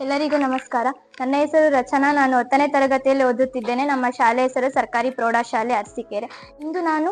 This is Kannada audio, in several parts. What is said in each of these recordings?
ಎಲ್ಲರಿಗೂ ನಮಸ್ಕಾರ. ನನ್ನ ಹೆಸರು ರಚನಾ. ನಾನು 10ನೇ ತರಗತಿಯಲ್ಲಿ ಓದುತ್ತಿದ್ದೇನೆ. ನಮ್ಮ ಶಾಲೆ ಹೆಸರು ಸರ್ಕಾರಿ ಪ್ರೌಢಶಾಲೆ ಅರಸೀಕೆರೆ. ಇಂದು ನಾನು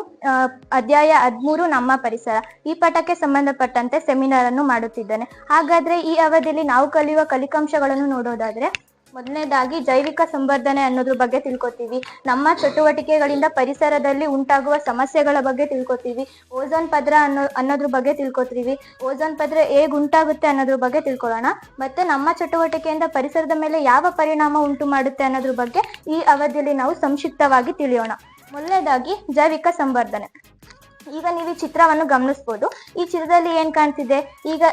ಅಧ್ಯಾಯ 13 ನಮ್ಮ ಪರಿಸರ ಈ ಪಾಠಕ್ಕೆ ಸಂಬಂಧಪಟ್ಟಂತೆ ಸೆಮಿನಾರ್ ಅನ್ನು ಮಾಡುತ್ತಿದ್ದೇನೆ. ಹಾಗಾದ್ರೆ ಈ ಅವಧಿಯಲ್ಲಿ ನಾವು ಕಲಿಯುವ ಕಲಿಕಾಂಶಗಳನ್ನು ನೋಡೋದಾದ್ರೆ, ಮೊದಲನೇದಾಗಿ ಜೈವಿಕ ಸಂವರ್ಧನೆ ಅನ್ನೋದ್ರ ಬಗ್ಗೆ ತಿಳ್ಕೊತೀವಿ. ನಮ್ಮ ಚಟುವಟಿಕೆಗಳಿಂದ ಪರಿಸರದಲ್ಲಿ ಉಂಟಾಗುವ ಸಮಸ್ಯೆಗಳ ಬಗ್ಗೆ ತಿಳ್ಕೊತೀವಿ. ಓಝೋನ್ ಪದರ ಅನ್ನೋದ್ರ ಬಗ್ಗೆ ತಿಳ್ಕೊತೀವಿ. ಓಝೋನ್ ಪದರ ಹೇಗೆ ಉಂಟಾಗುತ್ತೆ ಅನ್ನೋದ್ರ ಬಗ್ಗೆ ತಿಳ್ಕೊಳ್ಳೋಣ. ಮತ್ತೆ ನಮ್ಮ ಚಟುವಟಿಕೆಯಿಂದ ಪರಿಸರದ ಮೇಲೆ ಯಾವ ಪರಿಣಾಮ ಉಂಟು ಮಾಡುತ್ತೆ ಅನ್ನೋದ್ರ ಬಗ್ಗೆ ಈ ಅವಧಿಯಲ್ಲಿ ನಾವು ಸಂಕ್ಷಿಪ್ತವಾಗಿ ತಿಳಿಯೋಣ. ಮೊದಲನೇದಾಗಿ ಜೈವಿಕ ಸಂವರ್ಧನೆ. ಈಗ ನೀವು ಈ ಚಿತ್ರವನ್ನು ಗಮನಿಸ್ಬೋದು. ಈ ಚಿತ್ರದಲ್ಲಿ ಏನ್ ಕಾಣ್ತಿದೆ, ಈಗ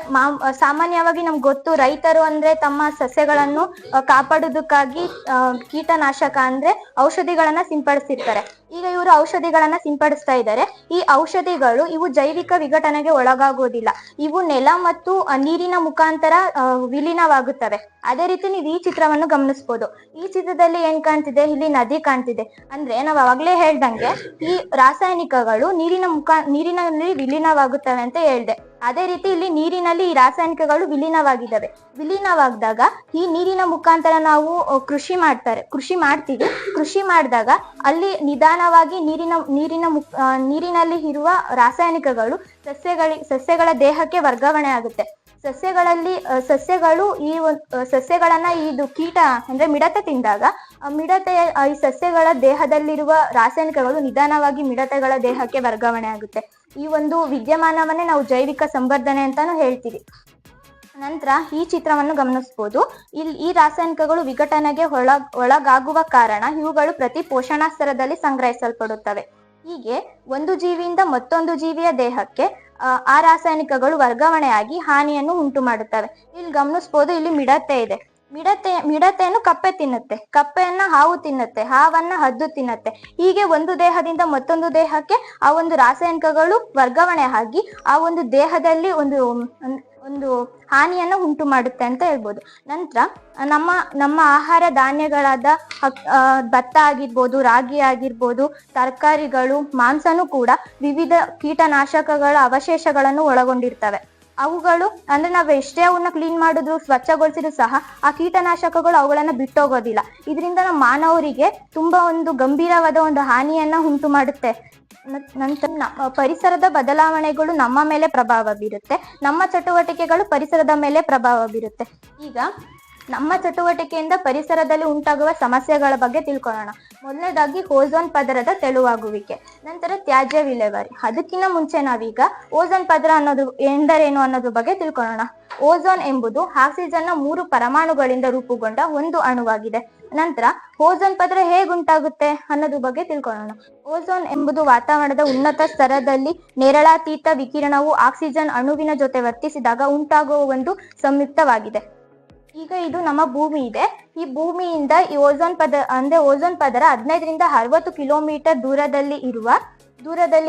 ಸಾಮಾನ್ಯವಾಗಿ ನಮ್ಗೆ ಗೊತ್ತು, ರೈತರು ಅಂದ್ರೆ ತಮ್ಮ ಸಸ್ಯಗಳನ್ನು ಕಾಪಾಡೋದಕ್ಕಾಗಿ ಕೀಟನಾಶಕ ಅಂದ್ರೆ ಔಷಧಿಗಳನ್ನ ಸಿಂಪಡಿಸಿರ್ತಾರೆ. ಈಗ ಇವರು ಔಷಧಿಗಳನ್ನ ಸಿಂಪಡಿಸ್ತಾ ಇದ್ದಾರೆ. ಈ ಔಷಧಿಗಳು ಇವು ಜೈವಿಕ ವಿಘಟನೆಗೆ ಒಳಗಾಗೋದಿಲ್ಲ. ಇವು ನೆಲ ಮತ್ತು ನೀರಿನ ಮುಖಾಂತರ ವಿಲೀನವಾಗುತ್ತವೆ. ಅದೇ ರೀತಿ ನೀವು ಈ ಚಿತ್ರವನ್ನು ಗಮನಿಸ್ಬೋದು. ಈ ಚಿತ್ರದಲ್ಲಿ ಏನ್ ಕಾಣ್ತಿದೆ, ಇಲ್ಲಿ ನದಿ ಕಾಣ್ತಿದೆ. ಅಂದ್ರೆ ನಾವ್ ಅವಾಗ್ಲೇ ಹೇಳ್ದಂಗೆ ಈ ರಾಸಾಯನಿಕಗಳು ನೀರಿನಲ್ಲಿ ವಿಲೀನವಾಗುತ್ತವೆ ಅಂತ ಹೇಳ್ದೆ. ಅದೇ ರೀತಿ ಇಲ್ಲಿ ನೀರಿನಲ್ಲಿ ಈ ರಾಸಾಯನಿಕಗಳು ವಿಲೀನವಾಗಿದ್ದಾವೆ. ವಿಲೀನವಾಗದಾಗ ಈ ನೀರಿನ ಮುಖಾಂತರ ನಾವು ಕೃಷಿ ಮಾಡ್ತೀವಿ. ಕೃಷಿ ಮಾಡಿದಾಗ ಅಲ್ಲಿ ನಿಧಾನವಾಗಿ ನೀರಿನಲ್ಲಿ ಇರುವ ರಾಸಾಯನಿಕಗಳು ಸಸ್ಯಗಳ ದೇಹಕ್ಕೆ ವರ್ಗಾವಣೆ ಆಗುತ್ತೆ. ಸಸ್ಯಗಳನ್ನ ಇದು ಕೀಟ ಅಂದ್ರೆ ಮಿಡತೆ ತಿಂದಾಗ ಈ ಸಸ್ಯಗಳ ದೇಹದಲ್ಲಿರುವ ರಾಸಾಯನಿಕಗಳು ನಿಧಾನವಾಗಿ ಮಿಡತೆಗಳ ದೇಹಕ್ಕೆ ವರ್ಗಾವಣೆ ಆಗುತ್ತೆ. ಈ ಒಂದು ವಿದ್ಯಮಾನವನ್ನೇ ನಾವು ಜೈವಿಕ ಸಂವರ್ಧನೆ ಅಂತಾನು ಹೇಳ್ತೀವಿ. ನಂತರ ಈ ಚಿತ್ರವನ್ನು ಗಮನಿಸಬಹುದು. ಈ ರಾಸಾಯನಿಕಗಳು ವಿಘಟನೆಗೆ ಒಳಗಾಗುವ ಕಾರಣ ಇವುಗಳು ಪ್ರತಿ ಪೋಷಣಾ ಸ್ತರದಲ್ಲಿ ಸಂಗ್ರಹಿಸಲ್ಪಡುತ್ತವೆ. ಹೀಗೆ ಒಂದು ಜೀವಿಯಿಂದ ಮತ್ತೊಂದು ಜೀವಿಯ ದೇಹಕ್ಕೆ ಆ ರಾಸಾಯನಿಕಗಳು ವರ್ಗಾವಣೆಯಾಗಿ ಹಾನಿಯನ್ನು ಉಂಟು ಮಾಡುತ್ತವೆ. ಇಲ್ಲಿ ಗಮನಿಸಬಹುದು, ಇಲ್ಲಿ ಮಿಡತೆ ಇದೆ. ಮಿಡತೆಯನ್ನು ಕಪ್ಪೆ ತಿನ್ನುತ್ತೆ, ಕಪ್ಪೆಯನ್ನ ಹಾವು ತಿನ್ನುತ್ತೆ, ಹಾವನ್ನ ಹದ್ದು ತಿನ್ನುತ್ತೆ. ಹೀಗೆ ಒಂದು ದೇಹದಿಂದ ಮತ್ತೊಂದು ದೇಹಕ್ಕೆ ಆ ಒಂದು ರಾಸಾಯನಿಕಗಳು ವರ್ಗಾವಣೆ ಆಗಿ ಆ ಒಂದು ದೇಹದಲ್ಲಿ ಒಂದು ಹಾನಿಯನ್ನು ಉಂಟು ಮಾಡುತ್ತೆ ಅಂತ ಹೇಳ್ಬೋದು. ನಂತರ ನಮ್ಮ ಆಹಾರ ಧಾನ್ಯಗಳಾದ ಭತ್ತ ಆಗಿರ್ಬೋದು, ರಾಗಿ ಆಗಿರ್ಬೋದು, ತರಕಾರಿಗಳು, ಮಾಂಸನೂ ಕೂಡ ವಿವಿಧ ಕೀಟನಾಶಕಗಳ ಅವಶೇಷಗಳನ್ನು ಒಳಗೊಂಡಿರ್ತವೆ. ಅವುಗಳು ಅಂದ್ರೆ ನಾವು ಎಷ್ಟೇ ಅವನ್ನ ಕ್ಲೀನ್ ಮಾಡಿದ್ರು, ಸ್ವಚ್ಛಗೊಳಿಸಿದ್ರು ಸಹ ಆ ಕೀಟನಾಶಕಗಳು ಅವುಗಳನ್ನ ಬಿಟ್ಟೋಗೋದಿಲ್ಲ. ಇದರಿಂದ ನಮ್ಮ ಮಾನವರಿಗೆ ತುಂಬಾ ಒಂದು ಗಂಭೀರವಾದ ಒಂದು ಹಾನಿಯನ್ನ ಉಂಟು ಮಾಡುತ್ತೆ. ನಂತರ ಪರಿಸರದ ಬದಲಾವಣೆಗಳು ನಮ್ಮ ಮೇಲೆ ಪ್ರಭಾವ ಬೀರುತ್ತೆ. ನಮ್ಮ ಚಟುವಟಿಕೆಗಳು ಪರಿಸರದ ಮೇಲೆ ಪ್ರಭಾವ ಬೀರುತ್ತೆ. ಈಗ ನಮ್ಮ ಚಟುವಟಿಕೆಯಿಂದ ಪರಿಸರದಲ್ಲಿ ಉಂಟಾಗುವ ಸಮಸ್ಯೆಗಳ ಬಗ್ಗೆ ತಿಳ್ಕೊಳ್ಳೋಣ. ಮೊದಲನೇದಾಗಿ ಓಝೋನ್ ಪದರದ ತೆಳುವಾಗುವಿಕೆ, ನಂತರ ತ್ಯಾಜ್ಯ ವಿಲೇವಾರಿ. ಅದಕ್ಕಿಂತ ಮುಂಚೆ ನಾವೀಗ ಓಝೋನ್ ಪದರ ಎಂದರೇನು ಅನ್ನೋದ್ರ ಬಗ್ಗೆ ತಿಳ್ಕೊಳ್ಳೋಣ. ಓಝೋನ್ ಎಂಬುದು ಆಕ್ಸಿಜನ್ನ 3 ಪರಮಾಣುಗಳಿಂದ ರೂಪುಗೊಂಡ ಒಂದು ಅಣುವಾಗಿದೆ. ನಂತರ ಓಝೋನ್ ಪದರ ಹೇಗುಂಟಾಗುತ್ತೆ ಅನ್ನೋದ್ರ ಬಗ್ಗೆ ತಿಳ್ಕೊಳ್ಳೋಣ. ಓಝೋನ್ ಎಂಬುದು ವಾತಾವರಣದ ಉನ್ನತ ಸ್ತರದಲ್ಲಿ ನೇರಳಾತೀತ ವಿಕಿರಣವು ಆಕ್ಸಿಜನ್ ಅಣುವಿನ ಜೊತೆ ವರ್ತಿಸಿದಾಗ ಉಂಟಾಗುವ ಒಂದು ಸಂಯುಕ್ತವಾಗಿದೆ. ಈಗ ಇದು ನಮ್ಮ ಭೂಮಿ ಇದೆ. ಈ ಭೂಮಿಯಿಂದ ಈ ಓಝೋನ್ ಪದರ 15ರಿಂದ 60 ಕಿಲೋಮೀಟರ್ ದೂರದಲ್ಲಿ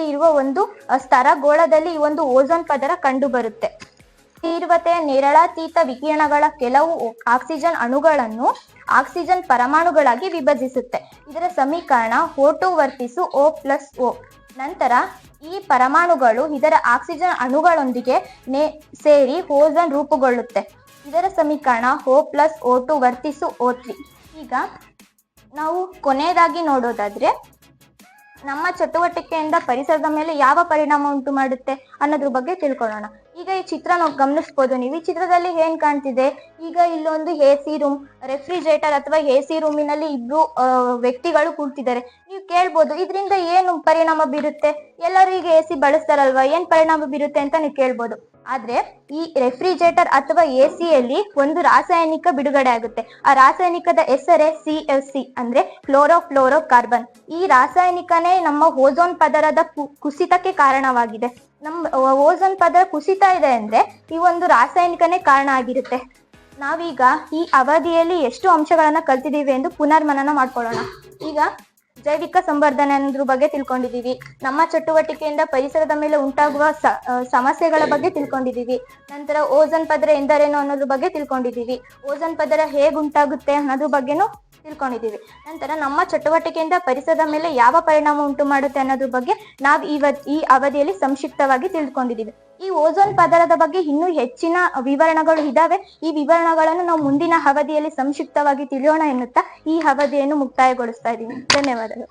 ಇರುವ ಒಂದು ಸ್ತರಗೋಳದಲ್ಲಿ ಈ ಒಂದು ಓಝೋನ್ ಪದರ ಕಂಡು ಬರುತ್ತೆ. ತೀವ್ರತೆಯ ನೇರಳಾತೀತ ವಿಕಿರಣಗಳ ಕೆಲವು ಆಕ್ಸಿಜನ್ ಅಣುಗಳನ್ನು ಆಕ್ಸಿಜನ್ ಪರಮಾಣುಗಳಾಗಿ ವಿಭಜಿಸುತ್ತೆ. ಇದರ ಸಮೀಕರಣ O2 ವರ್ತಿಸು O+O. ನಂತರ ಈ ಪರಮಾಣುಗಳು ಇದರ ಆಕ್ಸಿಜನ್ ಅಣುಗಳೊಂದಿಗೆ ಸೇರಿ ಓಝೋನ್ ರೂಪುಗೊಳ್ಳುತ್ತೆ. ಇದರ ಸಮೀಕರಣ O+O2 ವರ್ತಿಸು O3. ಈಗ ನಾವು ಕೊನೆಯದಾಗಿ ನೋಡೋದಾದ್ರೆ, ನಮ್ಮ ಚಟುವಟಿಕೆಯಿಂದ ಪರಿಸರದ ಮೇಲೆ ಯಾವ ಪರಿಣಾಮ ಉಂಟು ಮಾಡುತ್ತೆ ಅನ್ನೋದ್ರ ಬಗ್ಗೆ ತಿಳ್ಕೊಳ್ಳೋಣ. ಈಗ ಈ ಚಿತ್ರ ನಾವು ಗಮನಿಸ್ಬೋದು. ನೀವು ಈ ಚಿತ್ರದಲ್ಲಿ ಏನ್ ಕಾಣ್ತಿದೆ, ಈಗ ಇಲ್ಲೊಂದು AC ರೂಮ್, ರೆಫ್ರಿಜರೇಟರ್ ಅಥವಾ AC ರೂಮಿನಲ್ಲಿ ಇಬ್ರು ವ್ಯಕ್ತಿಗಳು ಕೂರ್ತಿದ್ದಾರೆ. ನೀವು ಕೇಳ್ಬೋದು, ಇದರಿಂದ ಏನು ಪರಿಣಾಮ ಬೀರುತ್ತೆ, ಎಲ್ಲರೂ ಈಗ AC ಬಳಸ್ತಾರಲ್ವಾ, ಏನ್ ಪರಿಣಾಮ ಬೀರುತ್ತೆ ಅಂತ ನೀವು ಕೇಳ್ಬೋದು. ಆದ್ರೆ ಈ ರೆಫ್ರಿಜರೇಟರ್ ಅಥವಾ AC ಒಂದು ರಾಸಾಯನಿಕ ಬಿಡುಗಡೆ ಆಗುತ್ತೆ. ಆ ರಾಸಾಯನಿಕದ ಹೆಸರೇ CFC ಅಂದ್ರೆ ಕ್ಲೋರೋಫ್ಲೋರೋ ಕಾರ್ಬನ್. ಈ ರಾಸಾಯನಿಕನೇ ನಮ್ಮ ಓಝೋನ್ ಪದರದ ಕುಸಿತಕ್ಕೆ ಕಾರಣವಾಗಿದೆ. ನಮ್ಮ ಓಝೋನ್ ಪದರ ಕುಸಿತ ಇದೆ ಅಂದ್ರೆ ಈ ಒಂದು ರಾಸಾಯನಿಕನೇ ಕಾರಣ ಆಗಿರುತ್ತೆ. ನಾವೀಗ ಈ ಅವಧಿಯಲ್ಲಿ ಎಷ್ಟು ಅಂಶಗಳನ್ನ ಕಲ್ತಿದೀವಿ ಎಂದು ಪುನರ್ಮನನ ಮಾಡ್ಕೊಳ್ಳೋಣ. ಈಗ ಜೈವಿಕ ಸಂವರ್ಧನೆ ಅನ್ನೋದ್ರ ಬಗ್ಗೆ ತಿಳ್ಕೊಂಡಿದೀವಿ. ನಮ್ಮ ಚಟುವಟಿಕೆಯಿಂದ ಪರಿಸರದ ಮೇಲೆ ಉಂಟಾಗುವ ಸಮಸ್ಯೆಗಳ ಬಗ್ಗೆ ತಿಳ್ಕೊಂಡಿದೀವಿ. ನಂತರ ಓಝೋನ್ ಪದರ ಎಂದರೇನು ಅನ್ನೋದ್ರ ಬಗ್ಗೆ ತಿಳ್ಕೊಂಡಿದೀವಿ. ಓಝೋನ್ ಪದರ ಹೇಗುಂಟಾಗುತ್ತೆ ಅನ್ನೋದ್ರ ಬಗ್ಗೆನೂ ತಿಳ್ಕೊಂಡಿದ್ದೀವಿ. ನಂತರ ನಮ್ಮ ಚಟುವಟಿಕೆಯಿಂದ ಪರಿಸರದ ಮೇಲೆ ಯಾವ ಪರಿಣಾಮ ಉಂಟು ಮಾಡುತ್ತೆ ಅನ್ನೋದ್ರ ಬಗ್ಗೆ ನಾವು ಈ ಅವಧಿಯಲ್ಲಿ ಸಂಕ್ಷಿಪ್ತವಾಗಿ ತಿಳ್ಕೊಂಡಿದ್ದೀವಿ. ಈ ಓಝೋನ್ ಪದರದ ಬಗ್ಗೆ ಇನ್ನೂ ಹೆಚ್ಚಿನ ವಿವರಣೆಗಳು ಇದಾವೆ. ಈ ವಿವರಣೆಗಳನ್ನು ನಾವು ಮುಂದಿನ ಅವಧಿಯಲ್ಲಿ ಸಂಕ್ಷಿಪ್ತವಾಗಿ ತಿಳಿಯೋಣ ಎನ್ನುತ್ತಾ ಈ ಅವಧಿಯನ್ನು ಮುಕ್ತಾಯಗೊಳಿಸ್ತಾ ಇದ್ದೀನಿ. ಧನ್ಯವಾದಗಳು.